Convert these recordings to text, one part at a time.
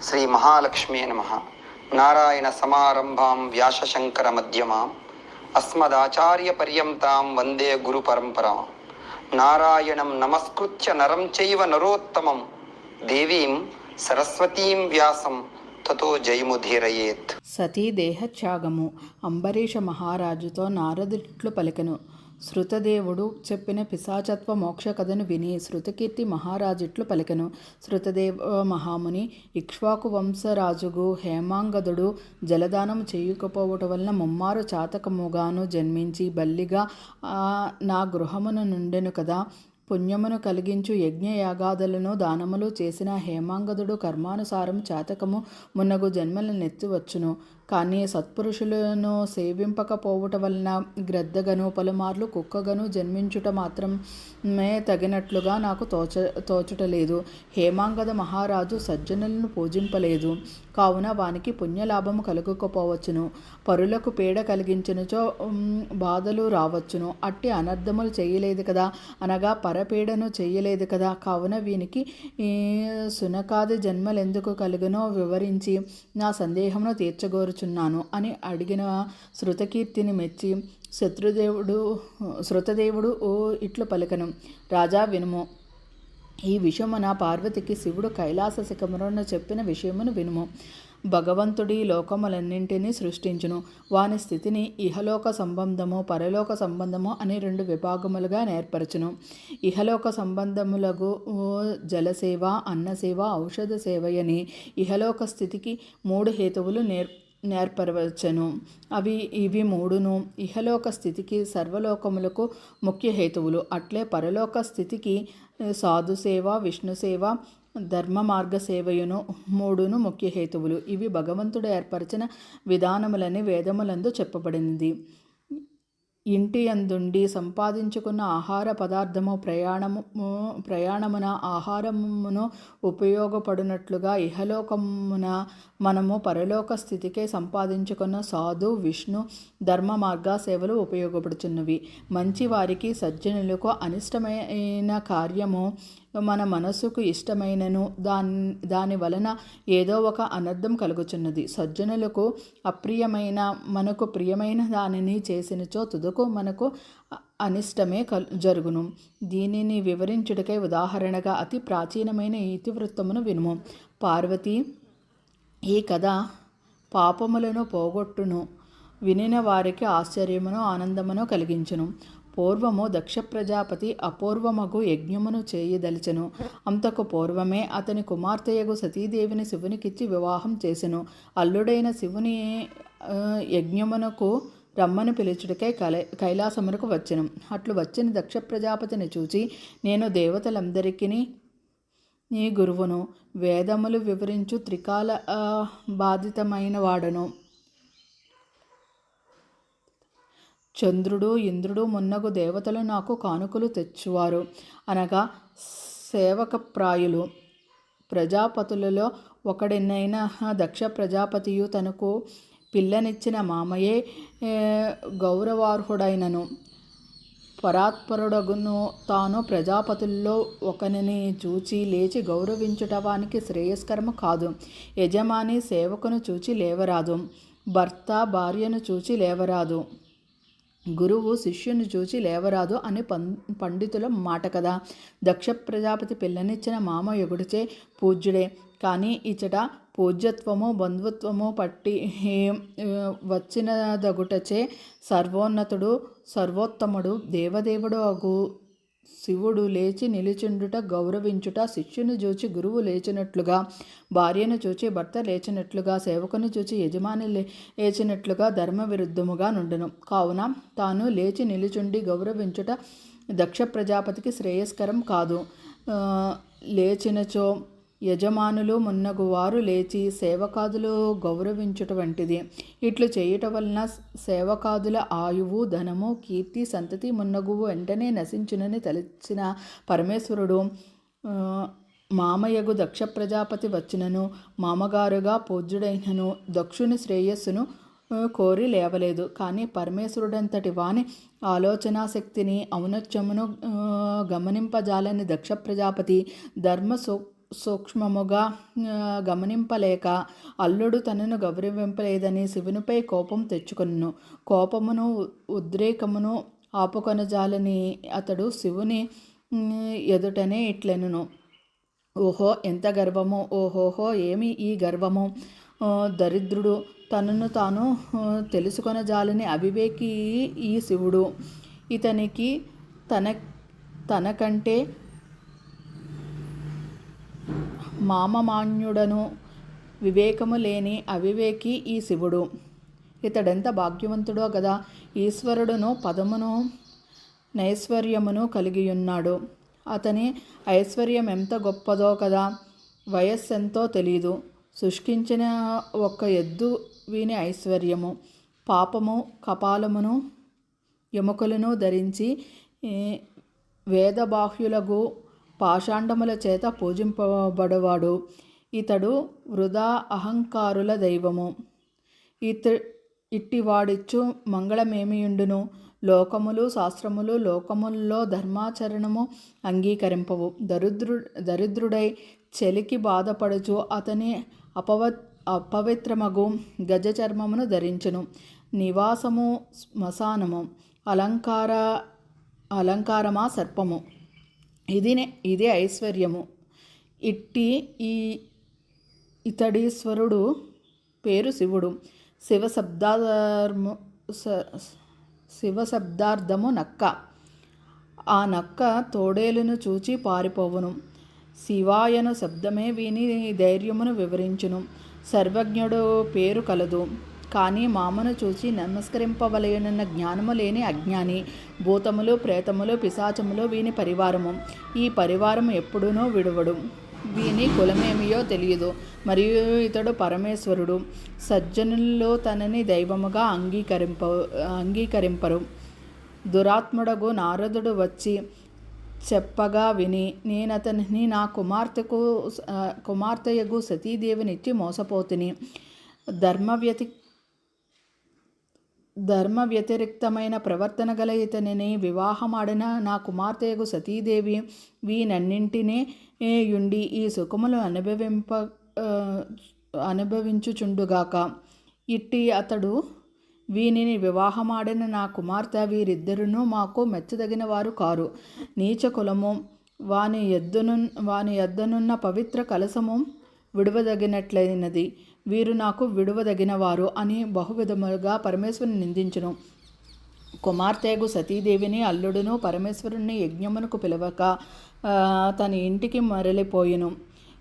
శ్రీ మహాలక్ష్మీ నమః. నారాయణ సమారంభాం వ్యాసశంకర మధ్యమాం అస్మదాచార్య పర్యంతాం వందే గురు పరంపరాం. నారాయణం నమస్కృత్య నరం చైవ నరోత్తమం దేవీం సరస్వతీం వ్యాసం తతో జయముధీరయేత్. సతీ దేహత్యాగము. అంబరీష మహారాజుతో నారదుడిట్లు పలికెను. శృతదేవుడు చెప్పిన పిశాచత్వ మోక్ష కథను విని శృతకీర్తి మహారాజిట్లు పలికెను. శృతదేవ మహాముని ఇక్ష్వాకు వంశరాజుగు హేమాంగదుడు జలదానము చేయకపోవటం వలన ముమ్మారు చాతకముగాను జన్మించి బల్లిగా నా గృహమును నుండెను కదా. పుణ్యమును కలిగించు యజ్ఞయాగాదులను దానములు చేసిన హేమాంగదుడు కర్మానుసారం చాతకము మున్నగు జన్మలనెత్తివచ్చును. కానీ సత్పురుషులను సేవింపకపోవుట వలన గ్రద్దగను పలుమార్లు కుక్కగను జన్మించుట మాత్రమే తగినట్లుగా నాకు తోచుటలేదు. హేమాంగద మహారాజు సజ్జనులను పూజింపలేదు కావున వానికి పుణ్యలాభము కలుగకపోవచ్చును. పరులకు పీడ కలిగించినచో బాధలు రావచ్చును. అట్టి అనర్థములు చేయలేదు కదా, అనగా పరపీడను చేయలేదు కదా. కావున వీనికి సునకాది జన్మలెందుకు కలుగునో వివరించి నా సందేహమును తీర్చగోరుచున్నాను అని అడిగిన శృతకీర్తిని మెచ్చి శృతదేవుడు ఇట్లు పలికెను. రాజా వినుము. ఈ విషయమున పార్వతికి శివుడు కైలాస శిఖరమున చెప్పిన విషయమును వినుము. భగవంతుడి లోకములన్నింటినీ సృష్టించును. వాని స్థితిని ఇహలోక సంబంధము పరలోక సంబంధము అని 2 విభాగములుగా నేర్పరచును. ఇహలోక సంబంధములకు జలసేవ, అన్నసేవ, ఔషధ సేవయని ఇహలోక స్థితికి 3 హేతువులు నేర్పరవచ్చును. ఇవి 3ను ఇహలోక స్థితికి సర్వలోకములకు ముఖ్య హేతువులు. అట్లే పరలోక స్థితికి సాధుసేవ, విష్ణుసేవ, ధర్మ మార్గ సేవయును 3ను ముఖ్య హేతువులు. ఇవి భగవంతుడు ఏర్పరిచిన విధానములని వేదములందు చెప్పబడినది. ఇంటి అందుండి సంపాదించుకున్న ఆహార పదార్థము ప్రయాణమున ఆహారమును ఉపయోగపడినట్లుగా ఇహలోకమున మనము పరలోక స్థితికే సంపాదించుకున్న సాధు, విష్ణు, ధర్మ మార్గ సేవలు ఉపయోగపడుచున్నవి. మంచి వారికి సజ్జనులకు అనిష్టమైన కార్యము మన మనసుకు ఇష్టమైనను దాని వలన ఏదో ఒక అనర్థం కలుగుచున్నది. సజ్జనులకు అప్రియమైన మనకు ప్రియమైన దానిని చేసినచో తుదకు మనకు అనిష్టమే జరుగును. దీనిని వివరించుటకై ఉదాహరణగా అతి ప్రాచీనమైన ఇతివృత్తమును వినుము. పార్వతి, ఈ కథ పాపములను పోగొట్టును. వినిన వారికి ఆశ్చర్యమును ఆనందమును కలిగించును. పూర్వము దక్ష ప్రజాపతి అపూర్వమగు యజ్ఞమును చేయదలిచెను. అంతకు పూర్వమే అతని కుమార్తెయగు సతీదేవిని శివునికిచ్చి వివాహం చేసెను. అల్లుడైన శివుని యజ్ఞమునకు రమ్మని పిలుచుటకై కైలాసమునకు వచ్చెను. అట్లు వచ్చిన దక్ష ప్రజాపతిని చూచి, నేను దేవతలందరికీ నీ గురువును, వేదములు వివరించు త్రికాల బాధితమైన వాడను. చంద్రుడు, ఇంద్రుడు మున్నగు దేవతలు నాకు కానుకలు తెచ్చువారు, అనగా సేవకప్రాయులు. ప్రజాపతులలో ఒకడినైన దక్ష ప్రజాపతియు తనకు పిల్లనిచ్చిన మామయే గౌరవార్హుడైనను. పరాత్పరుడగును తాను ప్రజాపతుల్లో ఒకనిని చూచి లేచి గౌరవించుట వానికి శ్రేయస్కరము కాదు. యజమాని సేవకును చూచి లేవరాదు, భర్త భార్యను చూచి లేవరాదు, గురువు శిష్యుని చూచి లేవరాదు అని పండితుల మాట కదా. దక్ష ప్రజాపతి పిల్లనిచ్చిన మామ యొగుడిచే పూజ్యుడే. కానీ ఇచ్చట పూజ్యత్వము బంధుత్వము పట్టి వచ్చినదగుటచే సర్వోన్నతుడు సర్వోత్తముడు దేవదేవుడు అగు శివుడు లేచి నిలుచుండుట గౌరవించుట, శిష్యుని చూచి గురువు లేచినట్లుగా, భార్యను చూచి భర్త లేచినట్లుగా, సేవకుని చూచి యజమాని లేచినట్లుగా ధర్మ విరుద్ధముగా నుండును. కావున తాను లేచి నిలుచుండి గౌరవించుట దక్ష ప్రజాపతికి శ్రేయస్కరం కాదు. లేచినచో యజమానులు మున్నగు వారు లేచి సేవకాదులు గౌరవించుట వంటిది. ఇట్లు చేయుట వలన సేవకాదుల ఆయువు, ధనము, కీర్తి, సంతతి మున్నగువు వెంటనే నశించునని తలచిన పరమేశ్వరుడు మామయ్యగు దక్ష ప్రజాపతి వచ్చినను మామగారుగా పూజ్యుడైనను దక్షుని శ్రేయస్సును కోరి లేవలేదు. కానీ పరమేశ్వరుడంతటి వాని ఆలోచనా శక్తిని ఔన్నత్యమును గమనింపజాలని దక్ష ప్రజాపతి ధర్మ సూక్ష్మముగా గమనింపలేక అల్లుడు తనను గౌరవింపలేదని శివునిపై కోపం తెచ్చుకొనును. కోపమును ఉద్రేకమును ఆపుకొనజాలని అతడు శివుని ఎదుటనే ఇట్లెనును. ఓహో ఎంత గర్వము! ఓహోహో ఏమి ఈ గర్వము! దరిద్రుడు, తనను తాను తెలుసుకొనజాలని అవివేకి ఈ శివుడు. ఇతనికి తనకంటే మామమాన్యుడను, వివేకము లేని అవివేకి ఈ శివుడు. ఇతడెంత భాగ్యవంతుడో గదా! ఈశ్వరుడును పదమును నైశ్వర్యమును కలిగియున్నాడు. అతని ఐశ్వర్యం ఎంత గొప్పదో కదా! వయస్సెంతో తెలీదు. శుష్కించిన ఒక్క ఎద్దు వీని ఐశ్వర్యము. పాపము కపాలమును ఎముకలను ధరించి వేదబాహ్యులగు పాషాండముల చేత పూజింపబడువాడు. ఇతడు వృధా అహంకారుల దైవము. ఇట్టివాడిచ్చు మంగళమేమియుండును? లోకములు శాస్త్రములు లోకముల్లో ధర్మాచరణము అంగీకరింపవు. దరిద్రుడై చలికి బాధపడుచు అతని అపవిత్రమగు గజ చర్మమును ధరించును. నివాసము శ్మశానము, అలంకారమా సర్పము. ఇది ఐశ్వర్యము. ఇతడీశ్వరుడు పేరు శివుడు. శివశబ్దార్థము నక్క. ఆ నక్క తోడేలును చూచి పారిపోవును. శివాయను శబ్దమే వీని ధైర్యమును వివరించును. సర్వజ్ఞుడు పేరు కలదు, కానీ మామను చూచి నమస్కరింపవలయనన్న జ్ఞానము లేని అజ్ఞాని. భూతములు ప్రేతములు పిశాచములు వీని పరివారము. ఈ పరివారము ఎప్పుడూనూ విడువడు. వీని కులమేమియో తెలియదు. మరియు ఇతడు పరమేశ్వరుడు. సజ్జనుల్లో తనని దైవముగా అంగీకరింపరు. దురాత్ముడగు నారదుడు వచ్చి చెప్పగా విని నేనతనిని నా కుమార్తెయగు సతీదేవినిచ్చి మోసపోతిని. ధర్మ వ్యతిరిక్తమైన ప్రవర్తన గల ఇతనిని వివాహమాడిన నా కుమార్తెయగు సతీదేవి వీనన్నింటినీ యుండి ఈ సుఖములు అనుభవించుచుండుగాక. ఇట్టి అతడు వీనిని వివాహమాడిన నా కుమార్తె వీరిద్దరును మాకు మెచ్చదగిన వారు కారు. నీచ కులము. వాని యొద్దనున్న పవిత్ర కలశము విడువదగినట్లయినది. వీరు నాకు విడువదగినవారు అని బహువిధములుగా పరమేశ్వరుని నిందించును. కుమార్తెగు సతీదేవిని అల్లుడును పరమేశ్వరుని యజ్ఞమునకు పిలవక తన ఇంటికి మరలిపోయిను.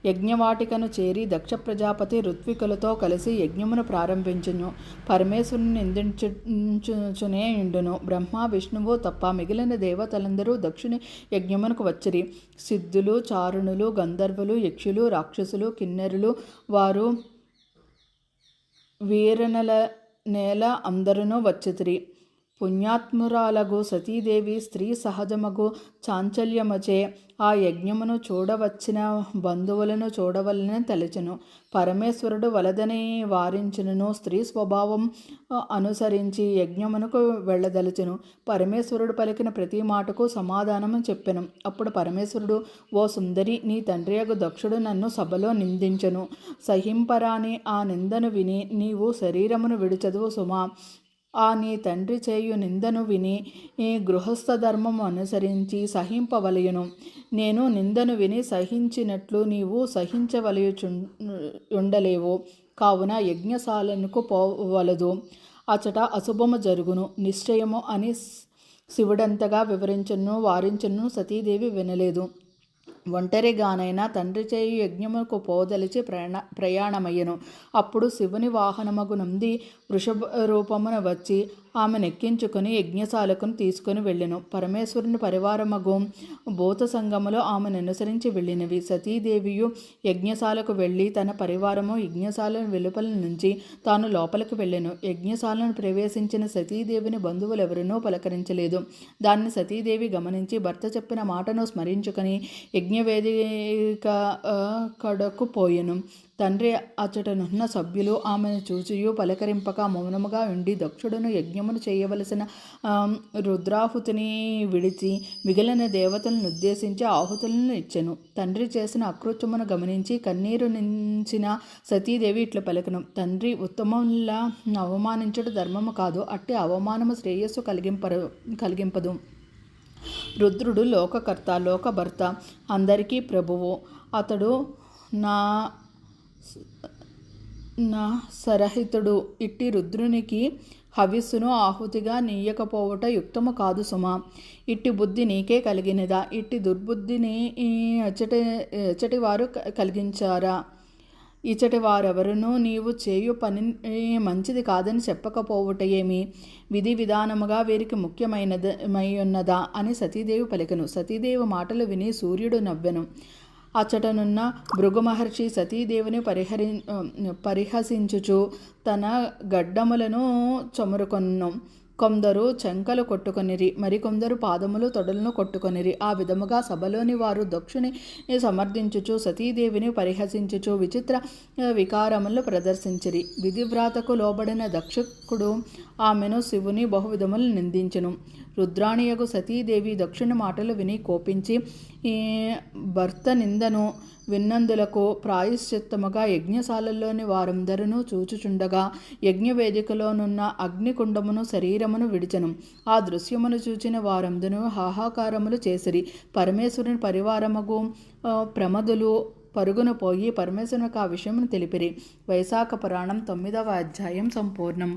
యజ్ఞవాటికను చేరి దక్ష ప్రజాపతి ఋత్వికులతో కలిసి యజ్ఞమును ప్రారంభించును. పరమేశ్వరుని నిందించుచునే ఉండును. బ్రహ్మ విష్ణువు తప్ప మిగిలిన దేవతలందరూ దక్షుని యజ్ఞమునకు వచ్చిరి. సిద్ధులు, చారుణులు, గంధర్వులు, యక్షులు, రాక్షసులు, కిన్నెరులు, వారు వీరనల నేల అందరూ వచ్చితిరి. పుణ్యాత్మురాలగు సతీదేవి స్త్రీ సహజమగు చాంచల్యముచే ఆ యజ్ఞమును చూడవచ్చిన బంధువులను చూడవలనని తలచెను. పరమేశ్వరుడు వలదని వారించినను స్త్రీ స్వభావం అనుసరించి యజ్ఞమునకు వెళ్ళదలచెను. పరమేశ్వరుడు పలికిన ప్రతి మాటకు సమాధానము చెప్పెను. అప్పుడు పరమేశ్వరుడు, ఓ సుందరి, నీ తండ్రియగు దక్షుడు నన్ను సభలో నిందించెను. సహింపరాని ఆ నిందను విని నీవు శరీరమును విడిచెదవు సుమా. ఆ నీ తండ్రి చేయు నిందను విని ఈ గృహస్థ ధర్మము అనుసరించి సహింపవలయును. నేను నిందను విని సహించినట్లు నీవు సహించవలయుండలేవు. కావున యజ్ఞశాలకు పోవలదు. అచట అశుభము జరుగును నిశ్చయము అని శివుడంతగా వివరించను వారించను. సతీదేవి వినలేదు. ఒంటరిగానైనా తండ్రి చేయు యజ్ఞముకు పోదలిచి ప్రయాణమయ్యను. అప్పుడు శివుని వాహనమగు నంది వృషభ రూపమున వచ్చి ఆమెనెక్కించుకొని యజ్ఞశాలకును తీసుకొని వెళ్ళెను. పరమేశ్వరుని పరివారమగు భూత సంగములో ఆమెను అనుసరించి వెళ్ళినవి. సతీదేవియు యజ్ఞశాలకు వెళ్ళి తన పరివారము యజ్ఞశాలను వెలుపల నుంచి తాను లోపలికి వెళ్ళెను. యజ్ఞశాలను ప్రవేశించిన సతీదేవిని బంధువులెవరనూ పలకరించలేదు. దాన్ని సతీదేవి గమనించి భర్త చెప్పిన మాటను స్మరించుకొని యజ్ఞ యజ్ఞవేదిక కడకు పోయెను. తండ్రి అచ్చటనున్న సభ్యులు ఆమెను చూచియు పలకరింపక మౌనముగా ఉండి దక్షుడును యజ్ఞమును చేయవలసిన రుద్రాహుతిని విడిచి మిగిలిన దేవతలను ఉద్దేశించి ఆహుతులను ఇచ్చెను. తండ్రి చేసిన అకృత్యమును గమనించి కన్నీరు నించిన సతీదేవి ఇట్లు పలికెను. తండ్రి ఉత్తమములా అవమానించుట ధర్మము కాదు. అట్టి అవమానము శ్రేయస్సు కలిగింపదు. రుద్రుడు లోకకర్త, లోకభర్త, అందరికీ ప్రభువు. అతడు నా సరహితుడు. ఇట్టి రుద్రునికి హవిస్సును ఆహుతిగా నీయకపోవుట యుక్తము కాదు సుమా. ఇట్టి బుద్ధి నీకే కలిగినదా? ఇట్టి దుర్బుద్ధిని ఎచ్చటి వారు కలిగించారా? ఇచ్చటి వారెవరునూ నీవు చేయు పని మంచిది కాదని చెప్పకపోవుట ఏమి? విధి విధానముగా వీరికి ముఖ్యమైనదా అని సతీదేవి పలికెను. సతీదేవి మాటలు విని సూర్యుడు నవ్వెను. అచ్చటనున్న భృగు మహర్షి సతీదేవిని పరిహసించుచు తన గడ్డములను చమురుకొను. కొందరు చెంకలు కొట్టుకొనిరి, మరికొందరు పాదములు తొడలను కొట్టుకొనిరి. ఆ విధముగా సభలోని వారు దక్షుని సమర్థించుచు సతీదేవిని పరిహసించుచు విచిత్ర వికారములు ప్రదర్శించిరి. విధివ్రాతకు లోబడిన దక్షకుడు ఆమెను శివుని బహువిధములు నిందించెను. రుద్రాణియగు సతీదేవి దక్షుని మాటలు విని కోపించి భర్త నిందను విన్నందులకు ప్రాయశ్చిత్తముగా యజ్ఞశాలలోని వారందరూ చూచుచుండగా యజ్ఞవేదికలోనున్న అగ్నికుండమును శరీరమును విడిచెను. ఆ దృశ్యమును చూచిన వారందరూ హాహాకారములు చేసిరి. పరమేశ్వరుని పరివారముగు ప్రమదులు పరుగున పోయి పరమేశ్వరునికి ఆ విషయమును తెలిపిరి. వైశాఖ పురాణం 9వ అధ్యాయం సంపూర్ణం.